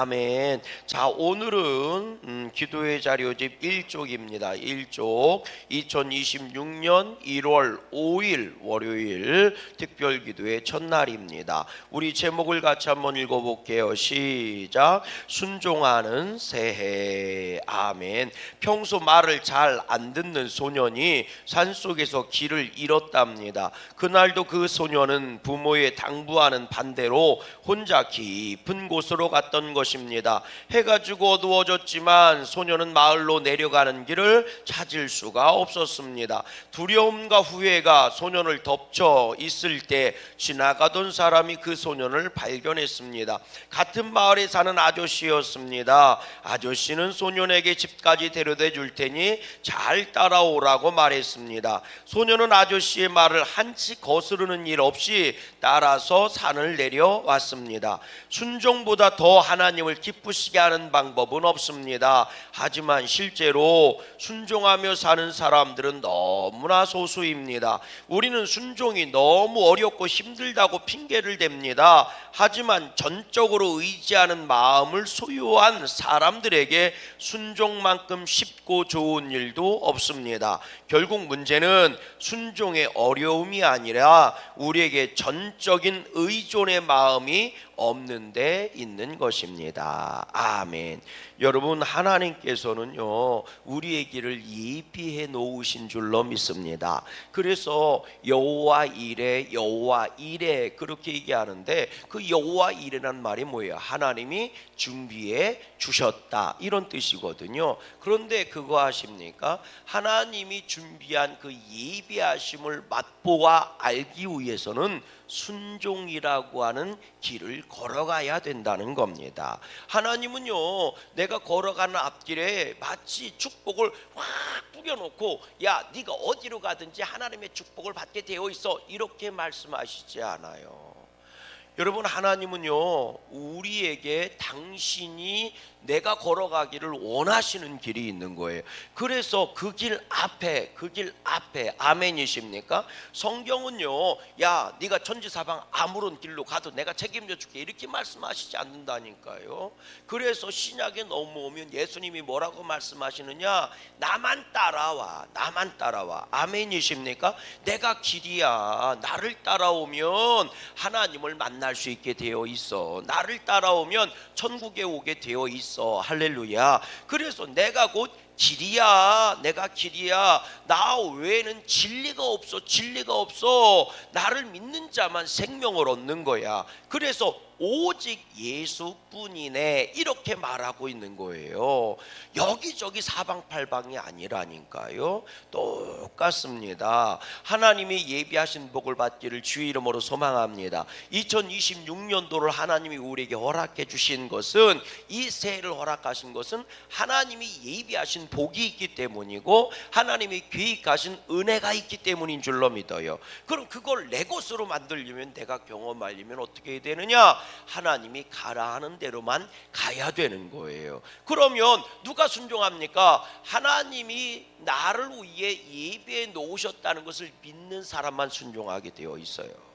아멘. 자, 오늘은 기도의 자료집 1쪽입니다. 1쪽 2026년 1월 5일 월요일 특별 기도의 첫날입니다. 우리 제목을 같이 한번 읽어볼게요. 시작. 순종하는 새해. 아멘. 평소 말을 잘 안 듣는 소년이 산속에서 길을 잃었답니다. 그날도 그 소년은 부모의 당부하는 반대로 혼자 깊은 곳으로 갔던 것입니다. 해가 지고 어두워졌지만 소녀는 마을로 내려가는 길을 찾을 수가 없었습니다. 두려움과 후회가 소년을 덮쳐 있을 때 지나가던 사람이 그 소년을 발견했습니다. 같은 마을에 사는 아저씨였습니다. 아저씨는 소년에게 집까지 데려다 줄 테니 잘 따라오라고 말했습니다. 소년은 아저씨의 말을 한치 거스르는 일 없이 따라서 산을 내려왔습니다. 순종보다 더 하나님을 기쁘시게 하는 방법은 없습니다. 하지만 실제로 순종하며 사는 사람들은 너무나 소수입니다. 우리는 순종이 너무 어렵고 힘들다고 핑계를 댑니다. 하지만 전적으로 의지하는 마음을 소유한 사람들에게 순종만큼 쉽고 좋은 일도 없습니다. 결국 문제는 순종의 어려움이 아니라 우리에게 전적인 의존의 마음이 없는 데 있는 것입니다. 아멘. 여러분, 하나님께서는요 우리의 길을 예비해 놓으신 줄로 믿습니다. 그래서 여호와 이레 여호와 이레 그렇게 얘기하는데, 그 여호와 이레란 말이 뭐예요? 하나님이 준비해 주셨다 이런 뜻이거든요. 그런데 그거 아십니까? 하나님이 준비한 그 예비하심을 맛보아 알기 위해서는 순종이라고 하는 길을 걸어가야 된다는 겁니다. 하나님은요 내가 걸어가는 앞길에 마치 축복을 확 뿌려놓고 야 네가 어디로 가든지 하나님의 축복을 받게 되어 있어 이렇게 말씀하시지 않아요. 여러분, 하나님은요 우리에게 당신이 내가 걸어가기를 원하시는 길이 있는 거예요. 그래서 그 길 앞에 아멘이십니까? 성경은요 야 네가 천지사방 아무런 길로 가도 내가 책임져 줄게 이렇게 말씀하시지 않는다니까요. 그래서 신약에 넘어오면 예수님이 뭐라고 말씀하시느냐? 나만 따라와 아멘이십니까? 내가 길이야. 나를 따라오면 하나님을 만날 수 있게 되어 있어. 나를 따라오면 천국에 오게 되어 있어. 할렐루야. 그래서 내가 곧 길이야. 내가 길이야. 나 외에는 진리가 없어. 나를 믿는 자만 생명을 얻는 거야. 그래서 오직 예수뿐이네 이렇게 말하고 있는 거예요. 여기저기 사방팔방이 아니라니까요. 똑같습니다. 하나님이 예비하신 복을 받기를 주의 이름으로 소망합니다. 2026년도를 하나님이 우리에게 허락해 주신 것은, 이 새해를 허락하신 것은 하나님이 예비하신 복이 있기 때문이고 하나님이 계획하신 은혜가 있기 때문인 줄로 믿어요. 그럼 그걸 내 것으로 만들려면, 내가 경험하려면 어떻게 해야 되느냐? 하나님이 가라 하는 대로만 가야 되는 거예요. 그러면 누가 순종합니까? 하나님이 나를 위해 예비해 놓으셨다는 것을 믿는 사람만 순종하게 되어 있어요.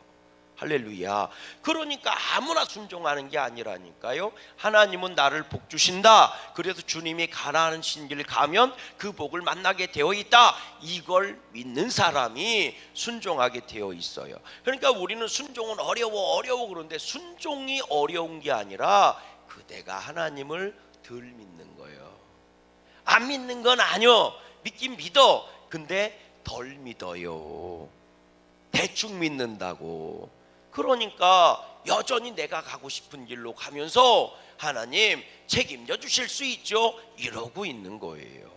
할렐루야. 그러니까 아무나 순종하는 게 아니라니까요. 하나님은 나를 복 주신다. 그래서 주님이 가라는 신길 가면 그 복을 만나게 되어 있다. 이걸 믿는 사람이 순종하게 되어 있어요. 그러니까 우리는 순종은 어려워 그런데 순종이 어려운 게 아니라 그대가 하나님을 덜 믿는 거예요. 안 믿는 건 아니요. 믿긴 믿어. 근데 덜 믿어요. 대충 믿는다고. 그러니까 여전히 내가 가고 싶은 길로 가면서 하나님 책임져 주실 수 있죠 이러고 있는 거예요.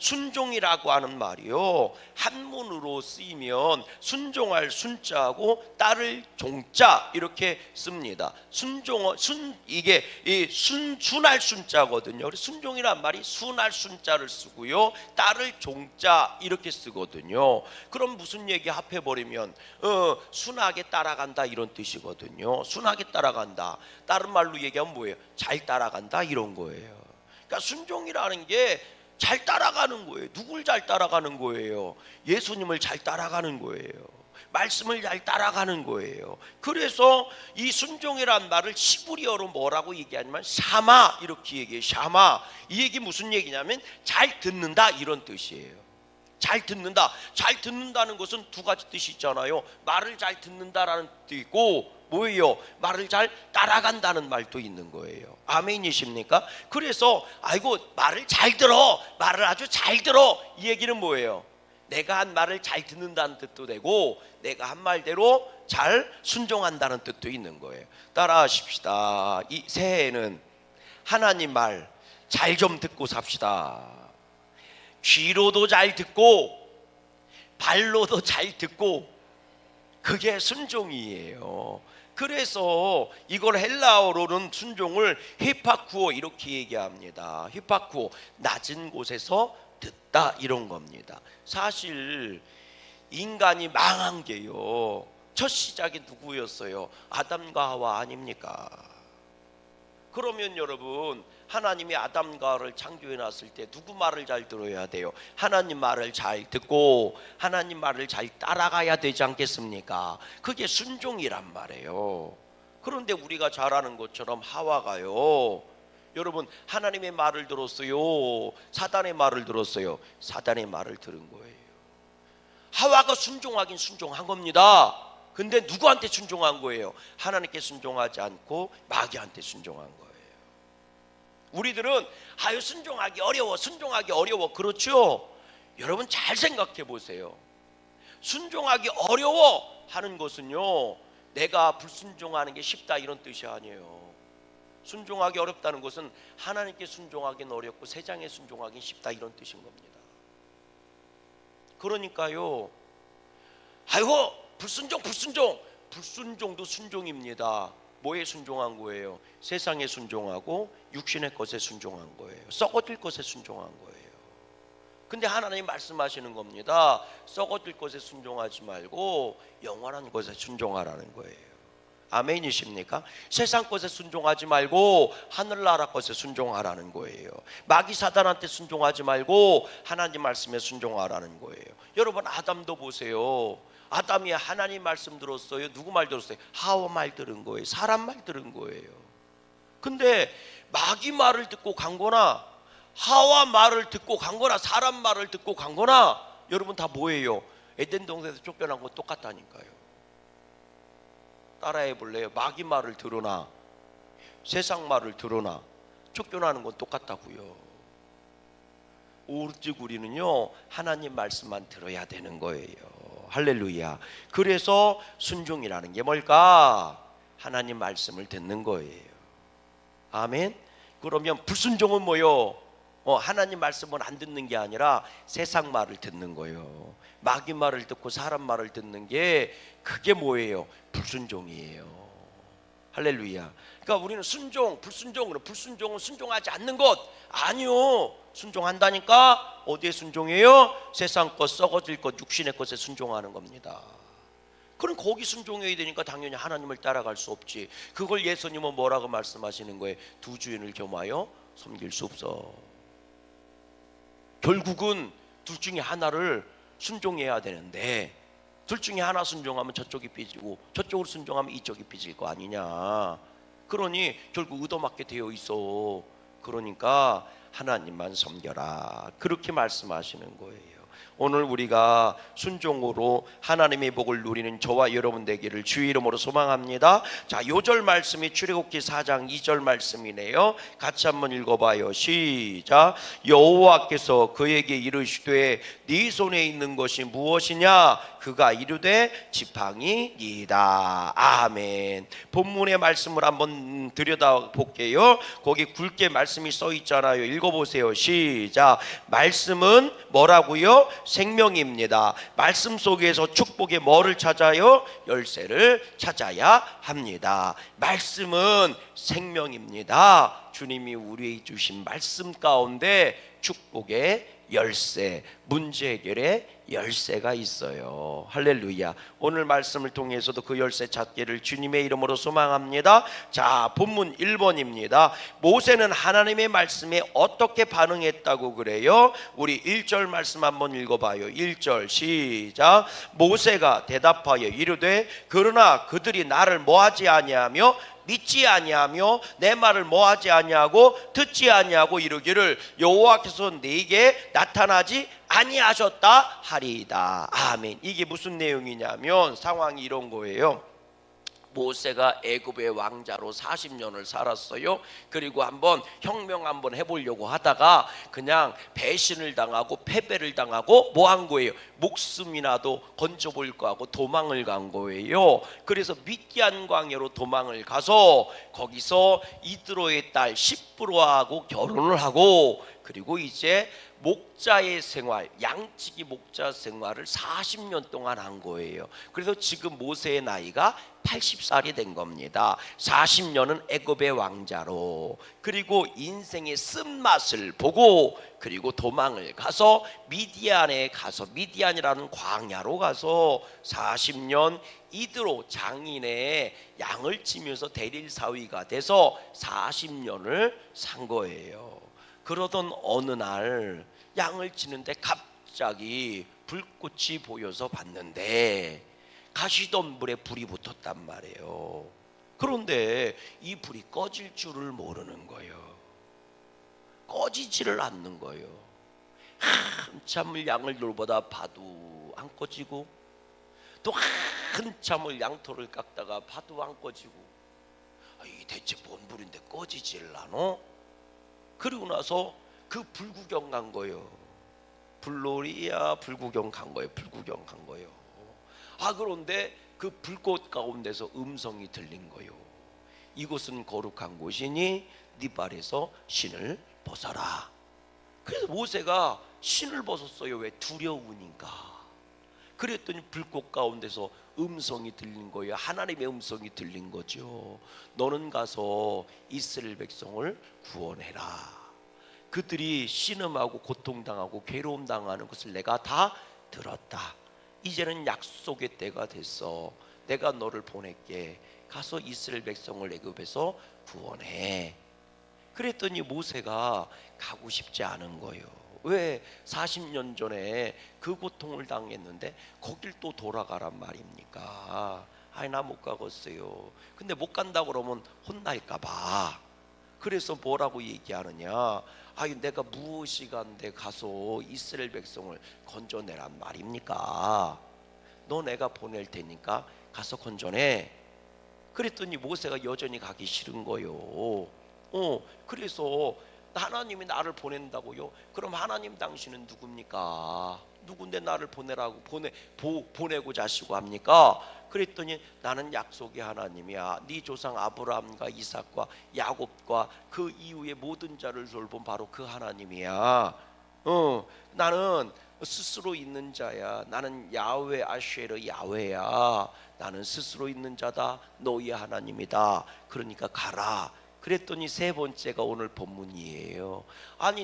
순종이라고 하는 말이요 한문으로 쓰이면 순종할 순자하고 따를 종자 이렇게 씁니다. 이게 순할 순자거든요. 순종이란 말이 순할 순자를 쓰고요 따를 종자 이렇게 쓰거든요. 그럼 무슨 얘기 합해버리면 순하게 따라간다 이런 뜻이거든요. 순하게 따라간다. 다른 말로 얘기하면 뭐예요? 잘 따라간다 이런 거예요. 그러니까 순종이라는 게 잘 따라가는 거예요. 누굴 잘 따라가는 거예요? 예수님을 잘 따라가는 거예요. 말씀을 잘 따라가는 거예요. 그래서 이 순종이란 말을 시브리어로 뭐라고 얘기하냐면 샤마 이렇게 얘기해요. 샤마. 이 얘기 무슨 얘기냐면 잘 듣는다 이런 뜻이에요. 잘 듣는다. 잘 듣는다는 것은 두 가지 뜻이 있잖아요. 말을 잘 듣는다라는 뜻도 있고 뭐예요? 말을 잘 따라간다는 말도 있는 거예요. 아멘이십니까? 그래서 아이고 말을 잘 들어. 말을 아주 잘 들어. 이 얘기는 뭐예요? 내가 한 말을 잘 듣는다는 뜻도 되고 내가 한 말대로 잘 순종한다는 뜻도 있는 거예요. 따라하십시다. 이 새해에는 하나님 말 잘 좀 듣고 삽시다. 귀로도 잘 듣고 발로도 잘 듣고 그게 순종이에요. 그래서 이걸 헬라어로는 순종을 히파쿠오 이렇게 얘기합니다. 히파쿠오 낮은 곳에서 듣다 이런 겁니다. 사실 인간이 망한 게요 첫 시작이 누구였어요? 아담과 하와 아닙니까? 그러면 여러분 하나님이 아담과 하와를 창조해 놨을 때 누구 말을 잘 들어야 돼요? 하나님 말을 잘 듣고 하나님 말을 잘 따라가야 되지 않겠습니까? 그게 순종이란 말이에요. 그런데 우리가 잘 아는 것처럼 하와가요 여러분 하나님의 말을 들었어요? 사단의 말을 들었어요? 사단의 말을 들은 거예요. 하와가 순종하긴 순종한 겁니다. 근데 누구한테 순종한 거예요? 하나님께 순종하지 않고 마귀한테 순종한 거예요. 우리들은 아유 순종하기 어려워 순종하기 어려워 그렇죠? 여러분 잘 생각해 보세요. 순종하기 어려워 하는 것은요 내가 불순종하는 게 쉽다 이런 뜻이 아니에요. 순종하기 어렵다는 것은 하나님께 순종하기는 어렵고 세상에 순종하기는 쉽다 이런 뜻인 겁니다. 그러니까요 아이고 불순종도 순종입니다. 뭐에 순종한 거예요? 세상에 순종하고 육신의 것에 순종한 거예요. 썩어질 것에 순종한 거예요. 근데 하나님 말씀하시는 겁니다. 썩어질 것에 순종하지 말고 영원한 것에 순종하라는 거예요. 아멘이십니까? 세상 것에 순종하지 말고 하늘나라 것에 순종하라는 거예요. 마귀 사단한테 순종하지 말고 하나님 말씀에 순종하라는 거예요. 여러분 아담도 보세요. 아담이 하나님 말씀 들었어요? 누구 말 들었어요? 하와 말 들은 거예요. 사람 말 들은 거예요. 근데 마귀 말을 듣고 간 거나 하와 말을 듣고 간 거나 사람 말을 듣고 간 거나 여러분 다 뭐예요? 에덴 동산에서 쫓겨난 건 똑같다니까요. 따라해 볼래요? 마귀 말을 들으나 세상 말을 들으나 쫓겨나는 건 똑같다고요. 오직 우리는요 하나님 말씀만 들어야 되는 거예요. 할렐루야. 그래서 순종이라는 게 뭘까? 하나님 말씀을 듣는 거예요. 아멘. 그러면 불순종은 뭐요? 하나님 말씀을 안 듣는 게 아니라 세상 말을 듣는 거예요. 마귀 말을 듣고 사람 말을 듣는 게 그게 뭐예요? 불순종이에요. 할렐루야. 그러니까 우리는 순종, 불순종은 순종하지 않는 것 아니요. 순종한다니까. 어디에 순종해요? 세상 것, 썩어질 것, 육신의 것에 순종하는 겁니다. 그럼 거기 순종해야 되니까 당연히 하나님을 따라갈 수 없지. 그걸 예수님은 뭐라고 말씀하시는 거예요? 두 주인을 겸하여 섬길 수 없어. 결국은 둘 중에 하나를 순종해야 되는데 둘 중에 하나 순종하면 저쪽이 삐지고 저쪽으로 순종하면 이쪽이 삐질 거 아니냐. 그러니 결국 의도맞게 되어 있어. 그러니까 하나님만 섬겨라. 그렇게 말씀하시는 거예요. 오늘 우리가 순종으로 하나님의 복을 누리는 저와 여러분 되기를 주의 이름으로 소망합니다. 자, 요절 말씀이 출애굽기 4장 2절 말씀이네요. 같이 한번 읽어봐요. 시작. 여호와께서 그에게 이르시되 네 손에 있는 것이 무엇이냐? 그가 이르되 지팡이니이다. 아멘. 본문의 말씀을 한번 들여다볼게요. 거기 굵게 말씀이 써 있잖아요. 읽어보세요. 시작. 말씀은 뭐라고요? 생명입니다. 말씀 속에서 축복의 뭐를 찾아요? 열쇠를 찾아야 합니다. 말씀은 생명입니다. 주님이 우리에게 주신 말씀 가운데 축복의 열쇠, 문제 해결의 열쇠가 있어요. 할렐루야. 오늘 말씀을 통해서도 그 열쇠 찾기를 주님의 이름으로 소망합니다. 자, 본문 1번입니다. 모세는 하나님의 말씀에 어떻게 반응했다고 그래요? 우리 1절 말씀 한번 읽어봐요. 1절 시작. 모세가 대답하여 이르되 그러나 그들이 나를 뭐하지 아니하며 믿지 아니하며 내 말을 뭐하지 아니하고 듣지 아니하고 이르기를 여호와께서 네게 나타나지 아니하셨다 하리이다. 아멘. 이게 무슨 내용이냐면 상황이 이런 거예요. 모세가 애굽의 왕자로 40년을 살았어요. 그리고 한번 혁명 한번 해보려고 하다가 그냥 배신을 당하고 패배를 당하고 뭐 한 거예요? 목숨이라도 건져볼까 하고 도망을 간 거예요. 그래서 미디안 광야로 도망을 가서 거기서 이드로의 딸 시프로하고 결혼을 하고 그리고 이제 목자의 생활, 양치기 목자 생활을 40년 동안 한 거예요. 그래서 지금 모세의 나이가 80살이 된 겁니다. 40년은 애굽의 왕자로, 그리고 인생의 쓴맛을 보고 그리고 도망을 가서 미디안에 가서 미디안이라는 광야로 가서 40년 이드로 장인의 양을 치면서 대릴사위가 돼서 40년을 산 거예요. 그러던 어느 날 양을 치는데 갑자기 불꽃이 보여서 봤는데 가시던 불에 불이 붙었단 말이에요. 그런데 이 불이 꺼질 줄을 모르는 거예요. 꺼지지를 않는 거예요. 한참을 양을 돌보다 봐도 안 꺼지고 또 한참을 양털을 깎다가 봐도 안 꺼지고 이 대체 뭔 불인데 꺼지질 않어? 그리고 나서 그 불구경 간 거예요. 불놀이야 불구경 간 거예요. 불구경 간 거예요. 그런데 그 불꽃 가운데서 음성이 들린 거예요. 이곳은 거룩한 곳이니 네 발에서 신을 벗어라. 그래서 모세가 신을 벗었어요. 왜? 두려우니까. 그랬더니 불꽃 가운데서 음성이 들린 거예요. 하나님의 음성이 들린 거죠. 너는 가서 이스라엘 백성을 구원해라. 그들이 신음하고 고통당하고 괴로움당하는 것을 내가 다 들었다. 이제는 약속의 때가 됐어. 내가 너를 보낼게. 가서 이스라엘 백성을 애굽에서 구원해. 그랬더니 모세가 가고 싶지 않은 거예요. 왜? 40년 전에 그 고통을 당했는데 거길 또 돌아가란 말입니까? 나 못 가겠어요. 근데 못 간다고 그러면 혼날까 봐. 그래서 뭐라고 얘기하느냐? 내가 무엇이 간데 가서 이스라엘 백성을 건져내란 말입니까? 너 내가 보낼 테니까 가서 건져내. 그랬더니 모세가 여전히 가기 싫은 거요. 그래서 하나님이 나를 보낸다고요? 그럼 하나님 당신은 누굽니까? 누군데 나를 보내라고 보내고자 하시고 합니까? 그랬더니 나는 약속의 하나님이야. 네 조상 아브라함과 이삭과 야곱과 그 이후의 모든 자를 돌본 바로 그 하나님이야. 나는 스스로 있는 자야. 나는 야훼 아쉐르 야훼야. 나는 스스로 있는 자다. 너희 하나님이다. 그러니까 가라. 그랬더니 세 번째가 오늘 본문이에요.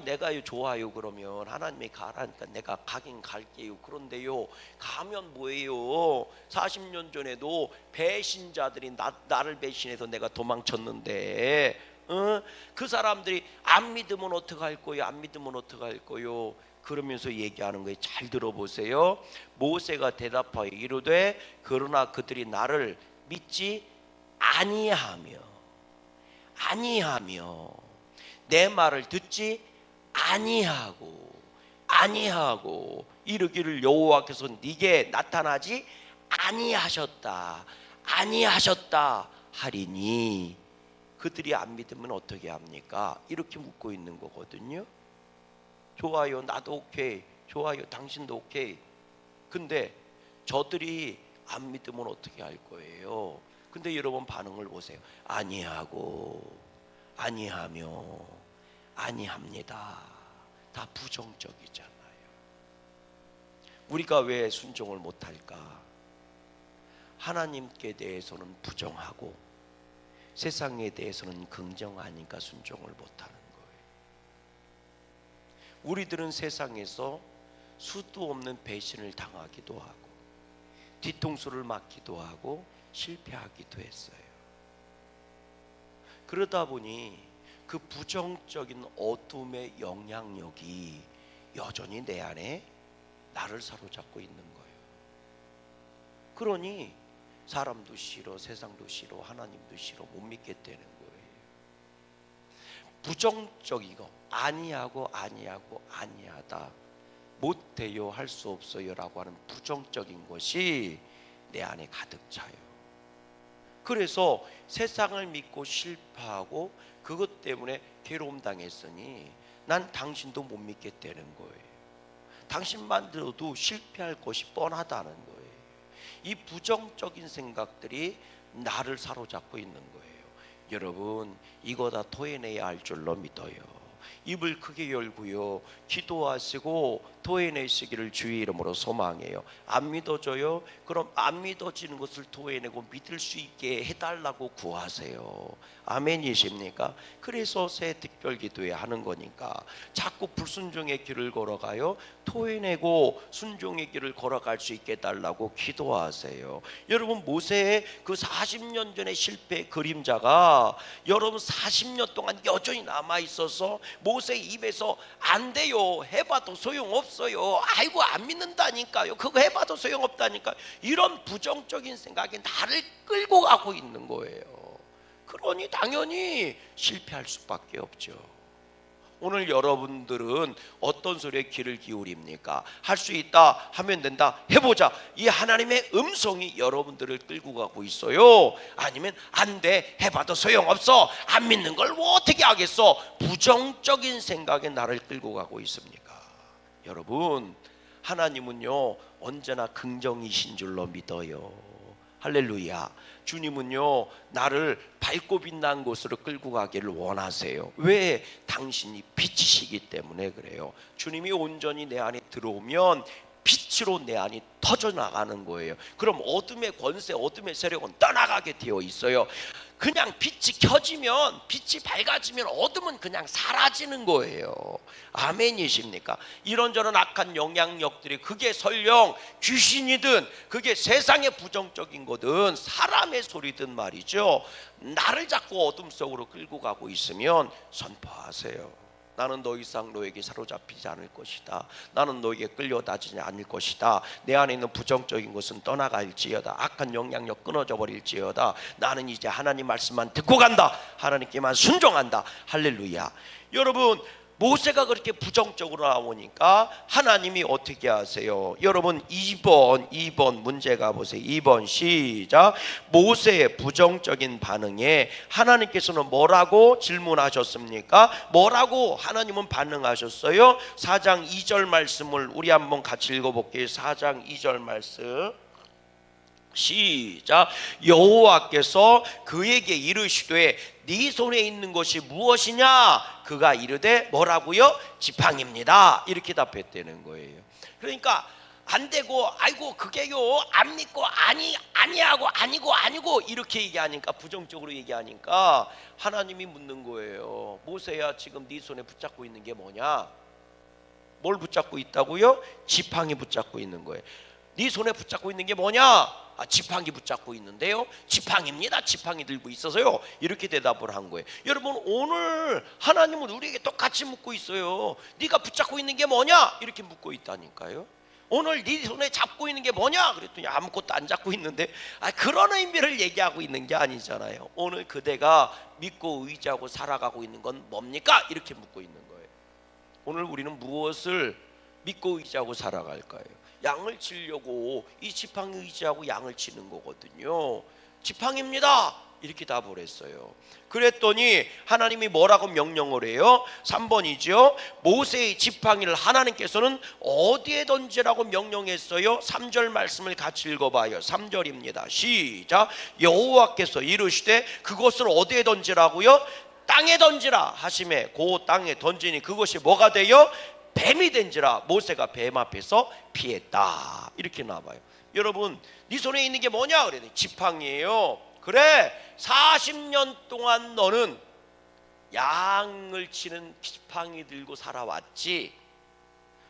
내가요 좋아요. 그러면 하나님이 가라니까 내가 가긴 갈게요. 그런데요 가면 뭐예요? 40년 전에도 배신자들이 나를 배신해서 내가 도망쳤는데 그 사람들이 안 믿으면 어떡할 거예요? 안 믿으면 어떡할 거예요? 그러면서 얘기하는 거예요. 잘 들어보세요. 모세가 대답하여 이르되 그러나 그들이 나를 믿지 아니하며 내 말을 듣지 아니하고 이르기를 여호와께서 네게 나타나지 아니하셨다 하리니 그들이 안 믿으면 어떻게 합니까? 이렇게 묻고 있는 거거든요. 좋아요. 나도 오케이. 좋아요. 당신도 오케이. 근데 저들이 안 믿으면 어떻게 할 거예요? 근데 여러분 반응을 보세요. 아니하며 아니합니다. 다 부정적이잖아요. 우리가 왜 순종을 못할까? 하나님께 대해서는 부정하고 세상에 대해서는 긍정하니까 순종을 못하는 거예요. 우리들은 세상에서 수도 없는 배신을 당하기도 하고 뒤통수를 맞기도 하고 실패하기도 했어요. 그러다 보니 그 부정적인 어둠의 영향력이 여전히 내 안에 나를 사로잡고 있는 거예요. 그러니 사람도 싫어, 세상도 싫어, 하나님도 싫어, 못 믿겠다는 거예요. 부정적이고 아니하고 아니하다, 못돼요, 할 수 없어요 라고 하는 부정적인 것이 내 안에 가득 차요. 그래서 세상을 믿고 실패하고 그것 때문에 괴로움 당했으니 난 당신도 못 믿겠다는 거예요. 당신만 들어도 실패할 것이 뻔하다는 거예요. 이 부정적인 생각들이 나를 사로잡고 있는 거예요. 여러분, 이거 다 토해내야 할 줄로 믿어요. 입을 크게 열고요, 기도하시고 토해내시기를 주의 이름으로 소망해요. 안 믿어져요? 그럼 안 믿어지는 것을 토해내고 믿을 수 있게 해달라고 구하세요. 아멘이십니까? 그래서 새 특별기도회 하는 거니까. 자꾸 불순종의 길을 걸어가요, 토해내고 순종의 길을 걸어갈 수 있게 해달라고 기도하세요. 여러분, 모세의 그 40년 전의 실패의 그림자가 여러분 40년 동안 여전히 남아있어서 모세 입에서 안 돼요, 해봐도 소용없어요, 아이고 안 믿는다니까요, 그거 해봐도 소용없다니까, 이런 부정적인 생각이 나를 끌고 가고 있는 거예요. 그러니 당연히 실패할 수밖에 없죠. 오늘 여러분들은 어떤 소리에 귀를 기울입니까? 할 수 있다, 하면 된다, 해보자, 이 하나님의 음성이 여러분들을 끌고 가고 있어요? 아니면 안 돼, 해봐도 소용없어, 안 믿는 걸 뭐 어떻게 하겠어, 부정적인 생각에 나를 끌고 가고 있습니까? 여러분, 하나님은요 언제나 긍정이신 줄로 믿어요. 할렐루야. 주님은요 나를 밝고 빛난 곳으로 끌고 가기를 원하세요. 왜? 당신이 빛이시기 때문에 그래요. 주님이 온전히 내 안에 들어오면 빛으로 내 안이 터져나가는 거예요. 그럼 어둠의 권세, 어둠의 세력은 떠나가게 되어 있어요. 그냥 빛이 켜지면, 빛이 밝아지면 어둠은 그냥 사라지는 거예요. 아멘이십니까? 이런저런 악한 영향력들이, 그게 설령 귀신이든 그게 세상의 부정적인 거든 사람의 소리든 말이죠, 나를 자꾸 어둠 속으로 끌고 가고 있으면 선포하세요. 나는 더 이상 너에게 사로잡히지 않을 것이다. 나는 너에게 끌려다니지 않을 것이다. 내 안에 있는 부정적인 것은 떠나갈지어다. 악한 영향력 끊어져 버릴지어다. 나는 이제 하나님 말씀만 듣고 간다. 하나님께만 순종한다. 할렐루야. 여러분, 모세가 그렇게 부정적으로 나오니까 하나님이 어떻게 하세요? 여러분 2번 문제가 보세요. 2번 시작. 모세의 부정적인 반응에 하나님께서는 뭐라고 질문하셨습니까? 뭐라고 하나님은 반응하셨어요? 4장 2절 말씀을 우리 한번 같이 읽어볼게요. 4장 2절 말씀 시작. 여호와께서 그에게 이르시되 네 손에 있는 것이 무엇이냐? 그가 이르되 뭐라고요? 지팡입니다. 이렇게 답했다는 거예요. 그러니까 안 되고 아이고 그게요 안 믿고 아니하고 아니고 이렇게 얘기하니까, 부정적으로 얘기하니까 하나님이 묻는 거예요. 모세야, 지금 네 손에 붙잡고 있는 게 뭐냐? 뭘 붙잡고 있다고요? 지팡이 붙잡고 있는 거예요. 네 손에 붙잡고 있는 게 뭐냐? 지팡이 붙잡고 있는데요. 지팡입니다. 지팡이 들고 있어서요. 이렇게 대답을 한 거예요. 여러분, 오늘 하나님은 우리에게 똑같이 묻고 있어요. 네가 붙잡고 있는 게 뭐냐? 이렇게 묻고 있다니까요. 오늘 네 손에 잡고 있는 게 뭐냐? 그랬더니 아무것도 안 잡고 있는데, 그런 의미를 얘기하고 있는 게 아니잖아요. 오늘 그대가 믿고 의지하고 살아가고 있는 건 뭡니까? 이렇게 묻고 있는 거예요. 오늘 우리는 무엇을 믿고 의지하고 살아갈까요? 양을 치려고 이 지팡이 의지하고 양을 치는 거거든요. 지팡입니다. 이렇게 답을 했어요. 그랬더니 하나님이 뭐라고 명령을 해요? 3번이죠. 모세의 지팡이를 하나님께서는 어디에 던지라고 명령했어요? 3절 말씀을 같이 읽어봐요. 3절입니다. 시작. 여호와께서 이르시되 그것을 어디에 던지라고요? 땅에 던지라 하시매 그 땅에 던지니 그것이 뭐가 돼요? 뱀이 된지라. 모세가 뱀 앞에서 피했다. 이렇게 나와요. 여러분, 네 손에 있는 게 뭐냐? 그랬더니 지팡이에요. 그래, 40년 동안 너는 양을 치는 지팡이 들고 살아왔지.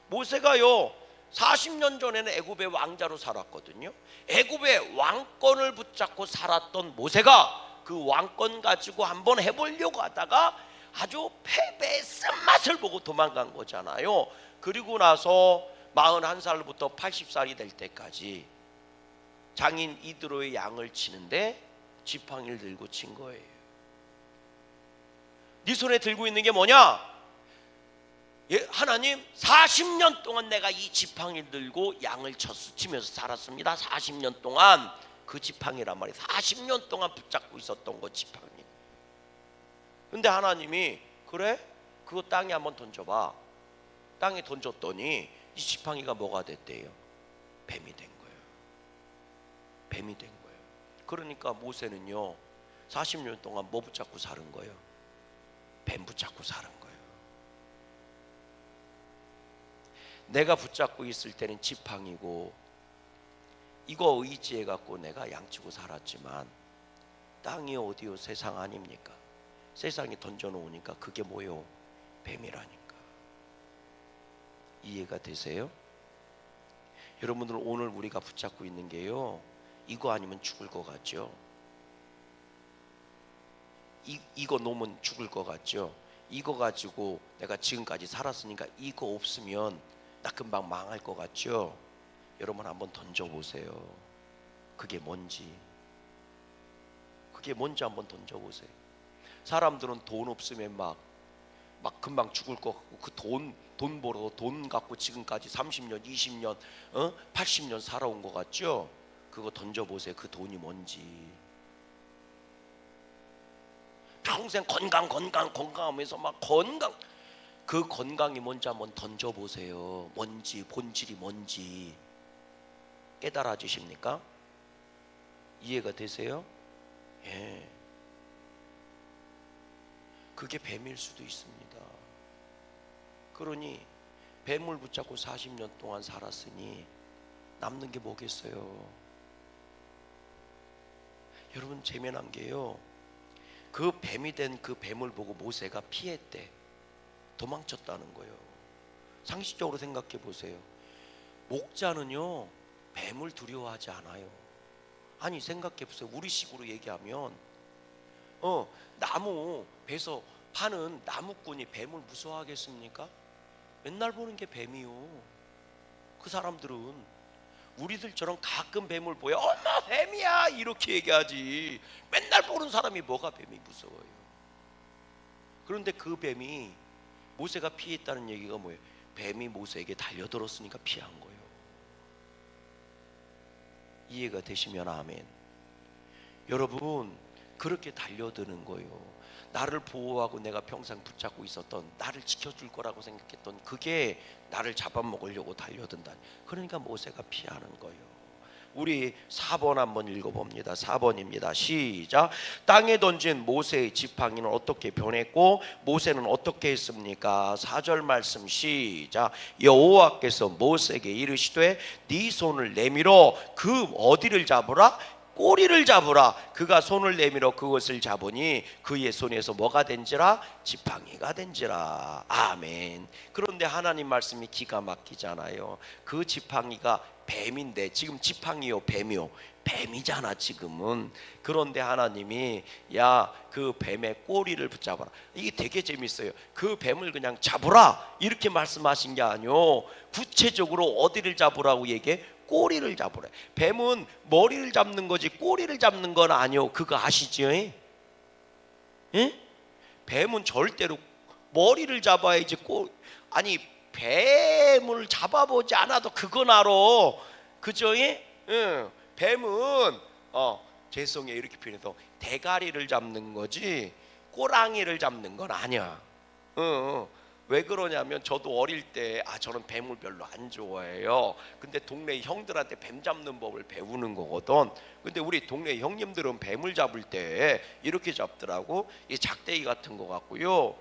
모세가요 40년 전에는 애굽의 왕자로 살았거든요. 애굽의 왕권을 붙잡고 살았던 모세가 그 왕권 가지고 한번 해보려고 하다가 아주 패배의 쓴맛을 보고 도망간 거잖아요. 그리고 나서 41살부터 80살이 될 때까지 장인 이드로의 양을 치는데 지팡이를 들고 친 거예요. 네 손에 들고 있는 게 뭐냐? 하나님, 40년 동안 내가 이 지팡이를 들고 양을 치면서 살았습니다. 40년 동안. 그 지팡이란 말이에요. 40년 동안 붙잡고 있었던 거 지팡이. 근데 하나님이 그래? 그거 땅에 한번 던져봐. 땅에 던졌더니 이 지팡이가 뭐가 됐대요? 뱀이 된 거예요. 뱀이 된 거예요. 그러니까 모세는요 40년 동안 뭐 붙잡고 사는 거예요? 뱀 붙잡고 사는 거예요. 내가 붙잡고 있을 때는 지팡이고 이거 의지해 갖고 내가 양치고 살았지만 땅이 어디요? 세상 아닙니까? 세상에 던져놓으니까 그게 뭐요? 뱀이라니까. 이해가 되세요? 여러분들 오늘 우리가 붙잡고 있는 게요 이거 아니면 죽을 것 같죠? 이거 놓으면 죽을 것 같죠? 이거 가지고 내가 지금까지 살았으니까 이거 없으면 나 금방 망할 것 같죠? 여러분 한번 던져보세요. 그게 뭔지 한번 던져보세요. 사람들은 돈 없으면 막 금방 죽을 것 같고 그 돈 벌어 돈 갖고 지금까지 30년 20년 80년 살아온 것 같죠? 그거 던져보세요. 그 돈이 뭔지. 평생 건강하면서 막 그 건강이 뭔지 한번 던져보세요. 뭔지, 본질이 뭔지 깨달아지십니까? 이해가 되세요? 예. 그게 뱀일 수도 있습니다. 그러니 뱀을 붙잡고 40년 동안 살았으니 남는 게 뭐겠어요? 여러분 재미난 게요 그 뱀이 된 그 뱀을 보고 모세가 피했대. 도망쳤다는 거예요. 상식적으로 생각해 보세요. 목자는요 뱀을 두려워하지 않아요. 아니 생각해 보세요. 우리식으로 얘기하면 나무 베서 파는 나무꾼이 뱀을 무서워하겠습니까? 맨날 보는 게 뱀이요. 그 사람들은 우리들처럼 가끔 뱀을 보여 엄마 뱀이야 이렇게 얘기하지 맨날 보는 사람이 뭐가 뱀이 무서워요. 그런데 그 뱀이 모세가 피했다는 얘기가 뭐예요? 뱀이 모세에게 달려들었으니까 피한 거예요. 이해가 되시면 아멘. 여러분 그렇게 달려드는 거예요. 나를 보호하고 내가 평생 붙잡고 있었던 나를 지켜줄 거라고 생각했던 그게 나를 잡아먹으려고 달려든다. 그러니까 모세가 피하는 거예요. 우리 4번 한번 읽어봅니다. 4번입니다. 시작. 땅에 던진 모세의 지팡이는 어떻게 변했고 모세는 어떻게 했습니까? 4절 말씀 시작. 여호와께서 모세에게 이르시되 네 손을 내밀어 그 어디를 잡으라? 꼬리를 잡으라. 그가 손을 내밀어 그것을 잡으니 그의 손에서 뭐가 된지라? 지팡이가 된지라. 아멘. 그런데 하나님 말씀이 기가 막히잖아요. 그 지팡이가 뱀인데 지금 지팡이요 뱀이요 뱀이잖아 지금은. 그런데 하나님이 야 그 뱀의 꼬리를 붙잡아라. 이게 되게 재밌어요. 그 뱀을 그냥 잡으라 이렇게 말씀하신 게 아니요 구체적으로 어디를 잡으라고 얘기해? 꼬리를 잡으래. 뱀은 머리를 잡는 거지 꼬리를 잡는 건 아니요. 그거 아시죠? 예? 뱀은 절대로 머리를 잡아야지 아니 뱀을 잡아보지 않아도 그건 알아. 그죠? 뱀은 죄송해요 이렇게 표현해서 대가리를 잡는 거지 꼬랑이를 잡는 건 아니야. 왜 그러냐면 저도 어릴 때 저는 뱀을 별로 안 좋아해요. 근데 동네 형들한테 뱀 잡는 법을 배우는 거거든. 근데 우리 동네 형님들은 뱀을 잡을 때 이렇게 잡더라고. 이 작대기 같은 거 같고요.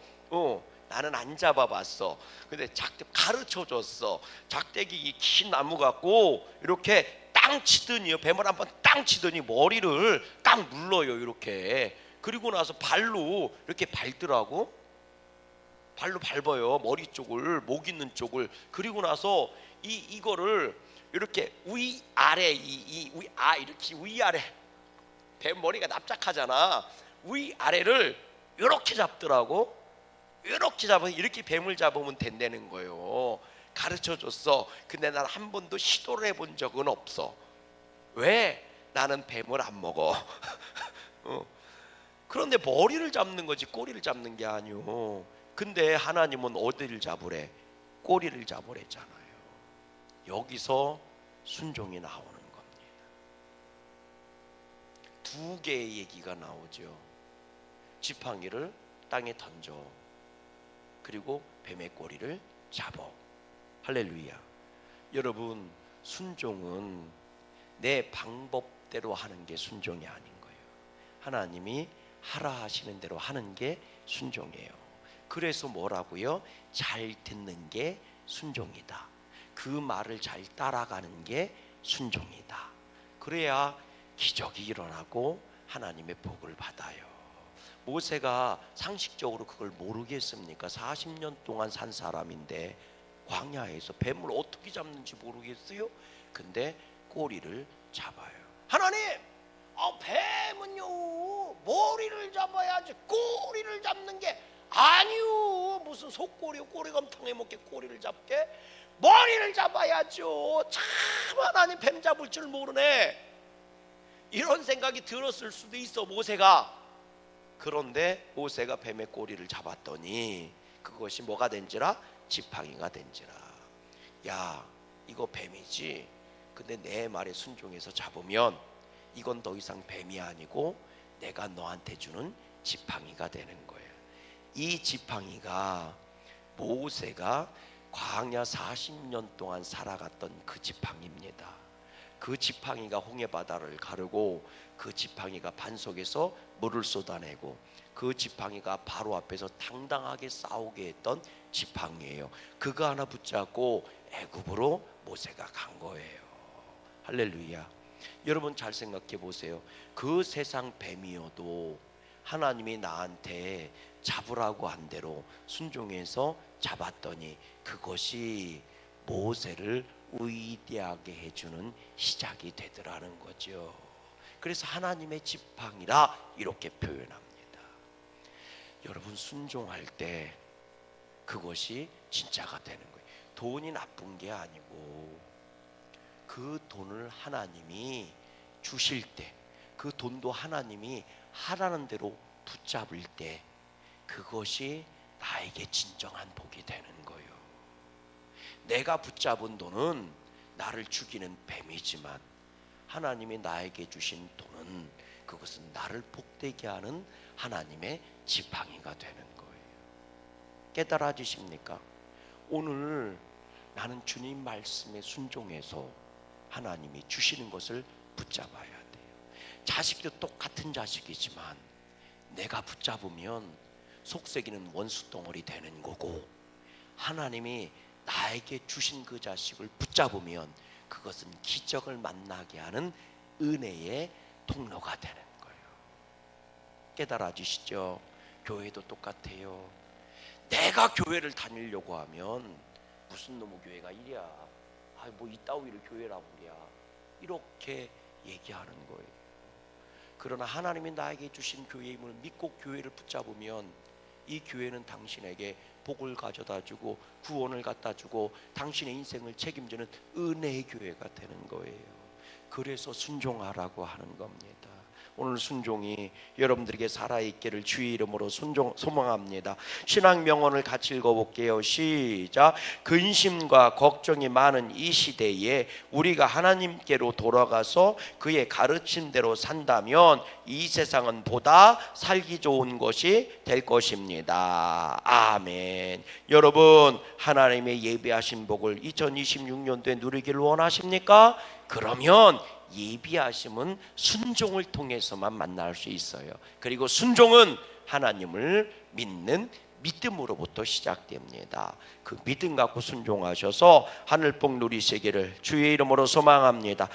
나는 안 잡아봤어. 근데 가르쳐줬어. 작대기 긴 나무 갖고 이렇게 땅 치더니요. 뱀을 한번 땅 치더니 머리를 딱 눌러요 이렇게. 그리고 나서 발로 이렇게 밟더라고. 발로 밟아요. 머리 쪽을, 목 있는 쪽을. 그리고 나서 이거를 이렇게 위아래 이렇게 위아래, 뱀 머리가 납작하잖아. 위아래를 이렇게 잡더라고. 이렇게 잡으면, 이렇게 뱀을 잡으면 된다는 거예요. 가르쳐 줬어. 근데 난 한 번도 시도를 해본 적은 없어. 왜? 나는 뱀을 안 먹어. 그런데 머리를 잡는 거지 꼬리를 잡는 게 아니오. 근데 하나님은 어디를 잡으래? 꼬리를 잡으랬잖아요. 여기서 순종이 나오는 겁니다. 두 개의 얘기가 나오죠. 지팡이를 땅에 던져, 그리고 뱀의 꼬리를 잡어. 할렐루야. 여러분, 순종은 내 방법대로 하는 게 순종이 아닌 거예요. 하나님이 하라 하시는 대로 하는 게 순종이에요. 그래서 뭐라고요? 잘 듣는 게 순종이다. 그 말을 잘 따라가는 게 순종이다. 그래야 기적이 일어나고 하나님의 복을 받아요. 모세가 상식적으로 그걸 모르겠습니까? 40년 동안 산 사람인데 광야에서 뱀을 어떻게 잡는지 모르겠어요? 근데 꼬리를 잡아요. 하나님, 뱀은요 머리를 잡아야지 꼬리를 잡는 게 아니요. 무슨 속꼬리 꼬리곰탕에 먹게 꼬리를 잡게? 머리를 잡아야죠. 참, 하나님 뱀 잡을 줄 모르네. 이런 생각이 들었을 수도 있어, 모세가. 그런데 모세가 뱀의 꼬리를 잡았더니 그것이 뭐가 된지라? 지팡이가 된지라. 야, 이거 뱀이지. 근데 내 말에 순종해서 잡으면 이건 더 이상 뱀이 아니고 내가 너한테 주는 지팡이가 되는 거예요. 이 지팡이가 모세가 광야 40년 동안 살아갔던 그 지팡이입니다. 그 지팡이가 홍해바다를 가르고, 그 지팡이가 반석에서 물을 쏟아내고, 그 지팡이가 바로 앞에서 당당하게 싸우게 했던 지팡이에요. 그거 하나 붙잡고 애굽으로 모세가 간 거예요. 할렐루야. 여러분 잘 생각해 보세요. 그 세상 뱀이어도 하나님이 나한테 잡으라고 한 대로 순종해서 잡았더니 그것이 모세를 위대하게 해주는 시작이 되더라는 거죠. 그래서 하나님의 지팡이라 이렇게 표현합니다. 여러분, 순종할 때 그것이 진짜가 되는 거예요. 돈이 나쁜 게 아니고 그 돈을 하나님이 주실 때, 그 돈도 하나님이 하라는 대로 붙잡을 때 그것이 나에게 진정한 복이 되는 거예요. 내가 붙잡은 돈은 나를 죽이는 뱀이지만 하나님이 나에게 주신 돈은 그것은 나를 복되게 하는 하나님의 지팡이가 되는 거예요. 깨달아지십니까? 오늘 나는 주님 말씀에 순종해서 하나님이 주시는 것을 붙잡아야 돼요. 자식도 똑같은 자식이지만 내가 붙잡으면 속썩이는 원수 덩어리 되는 거고, 하나님이 나에게 주신 그 자식을 붙잡으면 그것은 기적을 만나게 하는 은혜의 통로가 되는 거예요. 깨달아지시죠? 교회도 똑같아요. 내가 교회를 다니려고 하면 무슨 놈의 교회가 이랴, 뭐 이따위를 교회라고 그래, 이렇게 얘기하는 거예요. 그러나 하나님이 나에게 주신 교회임을 믿고 교회를 붙잡으면 이 교회는 당신에게 복을 가져다 주고 구원을 갖다 주고 당신의 인생을 책임지는 은혜의 교회가 되는 거예요. 그래서 순종하라고 하는 겁니다. 오늘 순종이 여러분들에게 살아있기를 주의 이름으로 소망합니다. 신앙 명언을 같이 읽어볼게요. 시작. 근심과 걱정이 많은 이 시대에 우리가 하나님께로 돌아가서 그의 가르침대로 산다면 이 세상은 보다 살기 좋은 것이 될 것입니다. 아멘. 여러분, 하나님의 예비하신 복을 2026년도에 누리기를 원하십니까? 그러면 예비하심은 순종을 통해서만 만날 수 있어요. 그리고 순종은 하나님을 믿는 믿음으로부터 시작됩니다. 그 믿음 갖고 순종하셔서 하늘복 누리시기를 주의 이름으로 소망합니다.